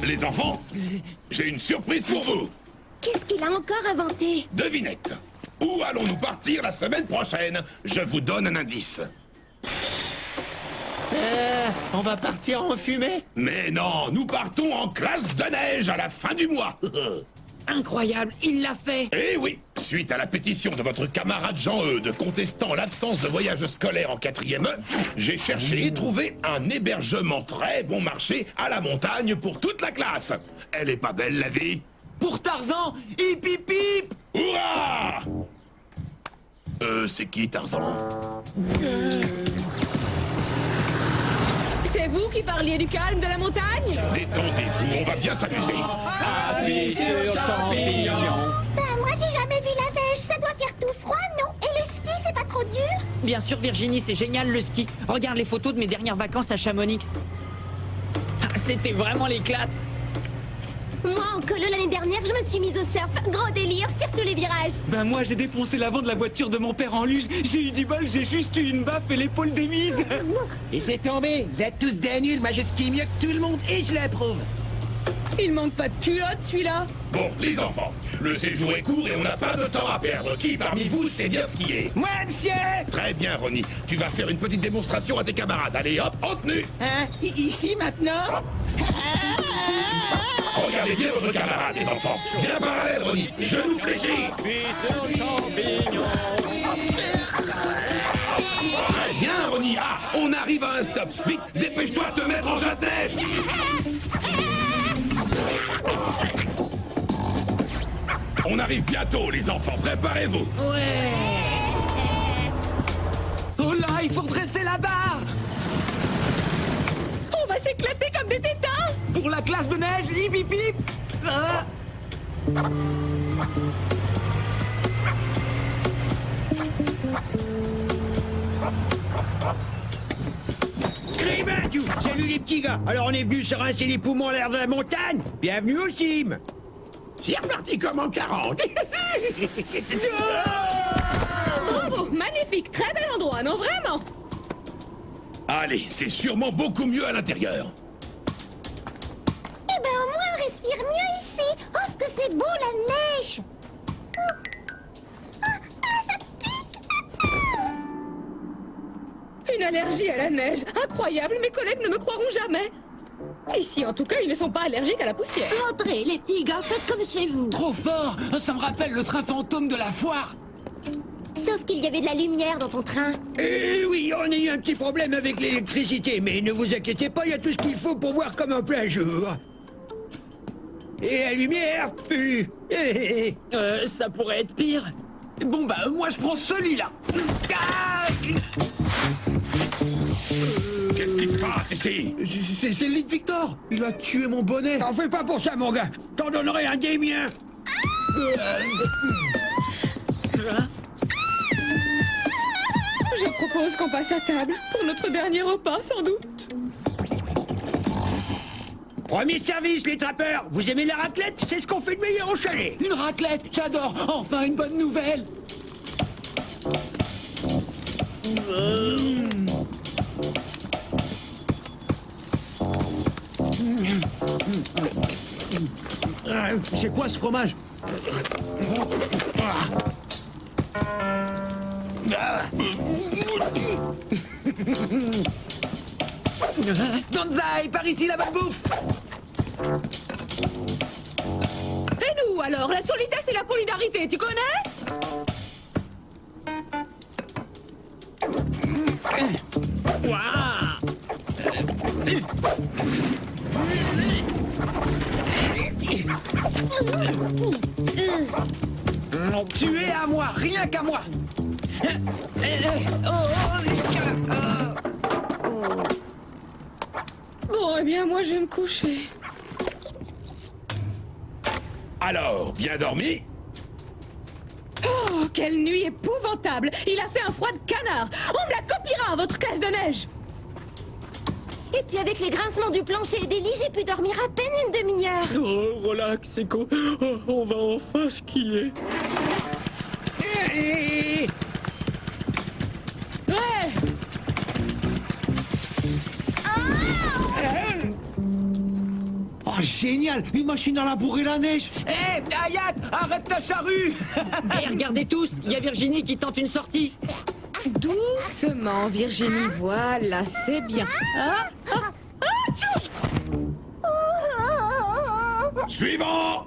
Les enfants, j'ai une surprise pour vous. Qu'est-ce qu'il a encore inventé? Devinette. Où allons-nous partir la semaine prochaine? Je vous donne un indice. On va partir en fumée? Mais non, nous partons en classe de neige à la fin du mois. Incroyable, il l'a fait. Eh oui, suite à la pétition de votre camarade Jean-Eudes contestant l'absence de voyage scolaire en 4e E, j'ai cherché et trouvé un hébergement très bon marché à la montagne pour toute la classe. Elle est pas belle la vie? Pour Tarzan, hip hip hip! Hurrah! C'est qui Tarzan? C'est vous qui parliez du calme de la montagne? Détendez-vous, on va bien s'amuser. Appuie sur champignon. Moi j'ai jamais vu la neige, ça doit faire tout froid, non? Et le ski, c'est pas trop dur? Bien sûr, Virginie, c'est génial le ski. Regarde les photos de mes dernières vacances à Chamonix. C'était vraiment l'éclate. Moi en colo l'année dernière, je me suis mise au surf. Gros délire, sur tous les virages. Ben moi j'ai défoncé l'avant de la voiture de mon père en luge. J'ai eu du bol, j'ai juste eu une baffe et l'épaule démise. Et c'est tombé. Vous êtes tous des nuls. Moi, je skie mieux que tout le monde et je l'approuve. Il manque pas de culotte, celui-là. Bon, les enfants, le séjour est court et on n'a pas de temps à perdre. Qui parmi vous sait bien skier? Moi, monsieur! Très bien, Ronnie. Tu vas faire une petite démonstration à tes camarades. Allez, hop, en tenue. Hein? Ici, maintenant? Regardez bien votre camarade, les enfants. Bien parallèle, Ronnie. Genoux fléchis. Très bien, Ronnie. Ah, on arrive à un stop. Vite, dépêche-toi de te mettre en chasse-neige. On arrive bientôt, les enfants. Préparez-vous. Ouais. Oh là, il faut redresser la barre. On va s'éclater comme des tétins. Pour la classe de neige, hip hip hip. Ah. Grimatou, salut les petits gars. Alors on est venu se rincer les poumons à l'air de la montagne. Bienvenue au CIM. C'est reparti comme en 40. Bravo, magnifique, très bel endroit, non vraiment? Allez, c'est sûrement beaucoup mieux à l'intérieur. Eh ben au moins on respire mieux ici. Oh, ce que c'est beau la neige. Ça pique. Une allergie à la neige. Incroyable, mes collègues ne me croiront jamais. Ici, en tout cas, ils ne sont pas allergiques à la poussière. Entrez les petits gars, faites comme chez vous. Trop fort. Ça me rappelle le train fantôme de la foire. Sauf qu'il y avait de la lumière dans ton train. Eh oui, on a eu un petit problème avec l'électricité, mais ne vous inquiétez pas, il y a tout ce qu'il faut pour voir comme en plein jour. Et la lumière pue. Ça pourrait être pire. Bon bah moi je prends celui-là. Ah. Qu'est-ce qui se passe ici? C'est le Ligue Victor. Il a tué mon bonnet. T'en fais pas pour ça, mon gars. T'en donnerai un des miens. Je propose qu'on passe à table pour notre dernier repas, sans doute. Premier service, les trappeurs. Vous aimez la raclette? C'est ce qu'on fait de meilleur au chalet. Une raclette, j'adore. Enfin une bonne nouvelle. C'est quoi ce fromage? Banzai, par ici la bonne bouffe. Et nous, alors, la solidité et la solidarité, tu connais? Tu es à moi, rien qu'à moi. Bon, eh bien, moi, je vais me coucher. Alors, bien dormi? Oh, quelle nuit épouvantable! Il a fait un froid de canard! On me la copiera, votre classe de neige! Et puis avec les grincements du plancher et des lits, j'ai pu dormir à peine une demi-heure. Oh, relax, Echo. Oh, on va enfin skier. Ouais! Oh, génial! Une machine à labourer la neige! Hé, Hayat, arrête ta charrue! Hey, regardez tous, il y a Virginie qui tente une sortie. Doucement, Virginie, voilà, c'est bien. Ah, ah, ah, tchou! Suivant!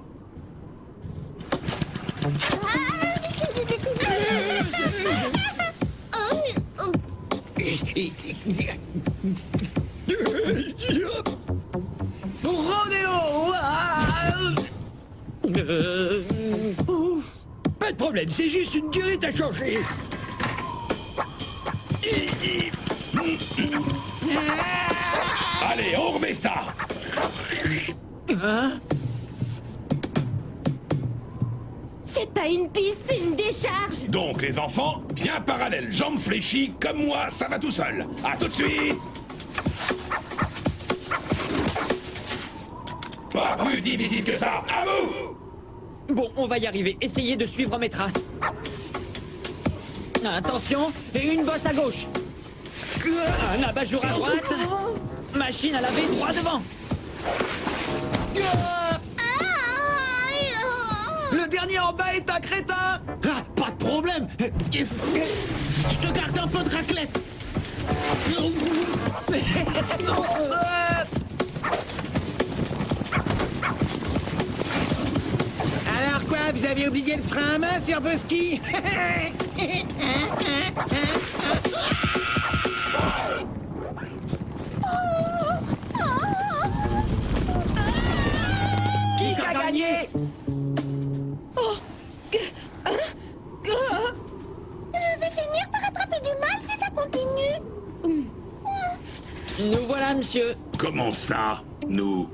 Rodéo! Pas de problème, c'est juste une durite à changer. Allez, on remet ça! C'est pas une piste, c'est une décharge. Donc, les enfants, bien parallèles, jambes fléchies, comme moi, ça va tout seul. À tout de suite! Pas plus difficile que ça, à vous! Bon, on va y arriver. Essayez de suivre mes traces. Attention, et une bosse à gauche. Un abat-jour à droite. Machine à laver droit devant. Le dernier en bas est un crétin! Ah, pas de problème! Je te garde un peu de raclette! Alors quoi, vous avez oublié le frein à main sur vos skis? Qui a gagné? Je vais finir par attraper du mal si ça continue. Nous voilà, monsieur. Comment ça, nous?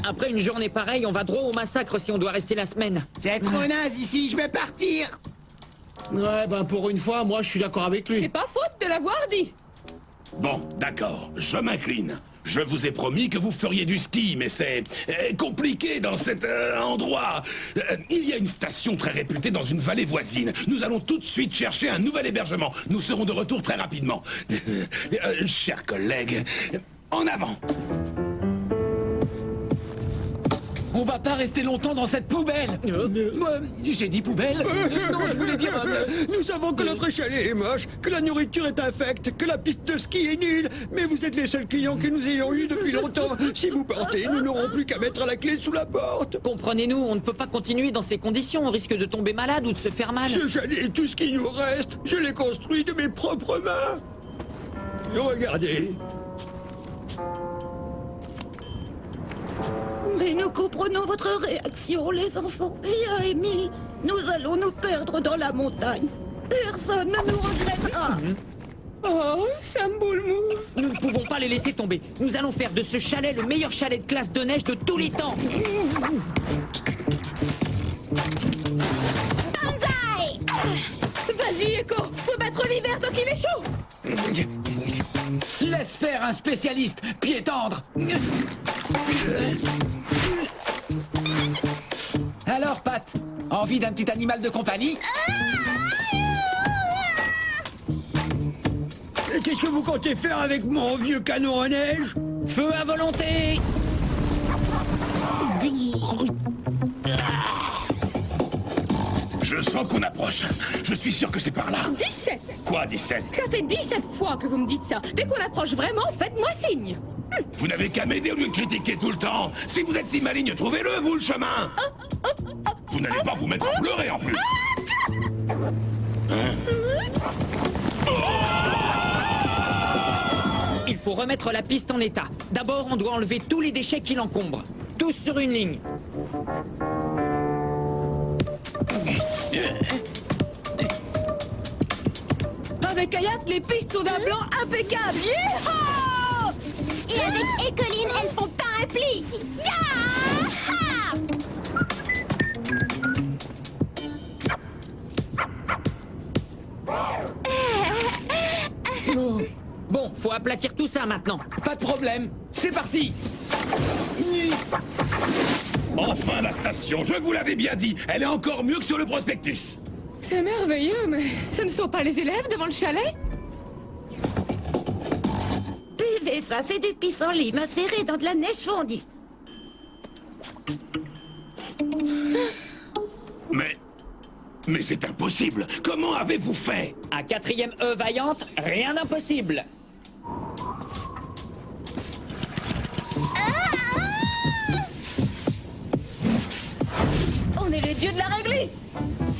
Après une journée pareille, on va droit au massacre si on doit rester la semaine. C'est trop naze ici, je vais partir. Ouais, ben pour une fois, moi je suis d'accord avec lui. C'est pas faute de l'avoir dit. Bon, d'accord, je m'incline. Je vous ai promis que vous feriez du ski, mais c'est compliqué dans cet endroit. Il y a une station très réputée dans une vallée voisine. Nous allons tout de suite chercher un nouvel hébergement. Nous serons de retour très rapidement. Chers collègues, en avant! On va pas rester longtemps dans cette poubelle. J'ai dit poubelle. Non, je voulais dire... Nous savons que notre chalet est moche, que la nourriture est infecte, que la piste de ski est nulle, mais vous êtes les seuls clients que nous ayons eus depuis longtemps. Si vous partez, nous n'aurons plus qu'à mettre la clé sous la porte. Comprenez-nous, on ne peut pas continuer dans ces conditions. On risque de tomber malade ou de se faire mal. Ce chalet est tout ce qui nous reste. Je l'ai construit de mes propres mains. Regardez. Mais nous comprenons votre réaction, les enfants. Viens, Émile. Nous allons nous perdre dans la montagne. Personne ne nous regrettera. Oh, ça me boule mou. Nous ne pouvons pas les laisser tomber. Nous allons faire de ce chalet le meilleur chalet de classe de neige de tous les temps. Banzai! Vas-y, Echo, faut battre l'hiver tant qu'il est chaud. Laisse faire un spécialiste, pied tendre. Alors, Pat, envie d'un petit animal de compagnie? Et qu'est-ce que vous comptez faire avec mon vieux canon à neige? Feu à volonté. Je sens qu'on approche. Je suis sûr que c'est par là. 17. Quoi, 17? Ça fait 17 fois que vous me dites ça. Dès qu'on approche vraiment, faites-moi signe. Vous n'avez qu'à m'aider au lieu de critiquer tout le temps. Si vous êtes si maligne, trouvez-le, vous, le chemin. Vous n'allez pas vous mettre à pleurer, en plus. Il Il faut remettre la piste en état. D'abord, on doit enlever tous les déchets qui l'encombrent. Tous sur une ligne. Avec Hayat, les pistes sont d'un blanc impeccable. Yeehaw! Et avec Écoline, elles font parapluie. Yaha! Bon, faut aplatir tout ça maintenant. Pas de problème. C'est parti. Enfin la station, je vous l'avais bien dit, elle est encore mieux que sur le prospectus. C'est merveilleux, mais ce ne sont pas les élèves devant le chalet? Buvez ça, c'est du pissenlit macéré dans de la neige fondue. Mais c'est impossible. Comment avez-vous fait? À 4e E vaillante, rien d'impossible. On est les dieux de la réglisse.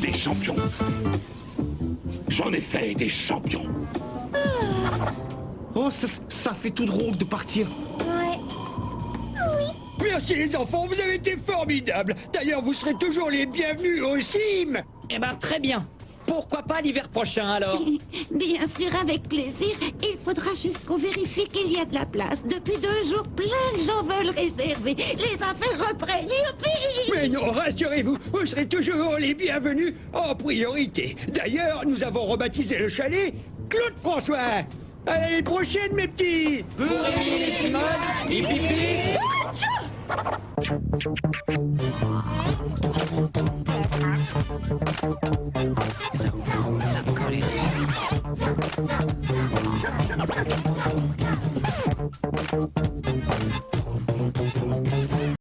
Des champions. J'en ai fait des champions. Oh, ça fait tout drôle de partir. Ouais. Merci les enfants, vous avez été formidables. D'ailleurs, vous serez toujours les bienvenus au CIM. Eh ben, très bien. Pourquoi pas l'hiver prochain, alors? Bien sûr, avec plaisir. Il faudra juste qu'on vérifie qu'il y a de la place. Depuis 2 jours, plein de gens veulent réserver. Les affaires reprennent. Youpi! Mais non, rassurez-vous, vous serez toujours les bienvenus en priorité. D'ailleurs, nous avons rebaptisé le chalet Claude François. À l'année prochaine, mes petits. Pour Émile et Simone, hip hip hip.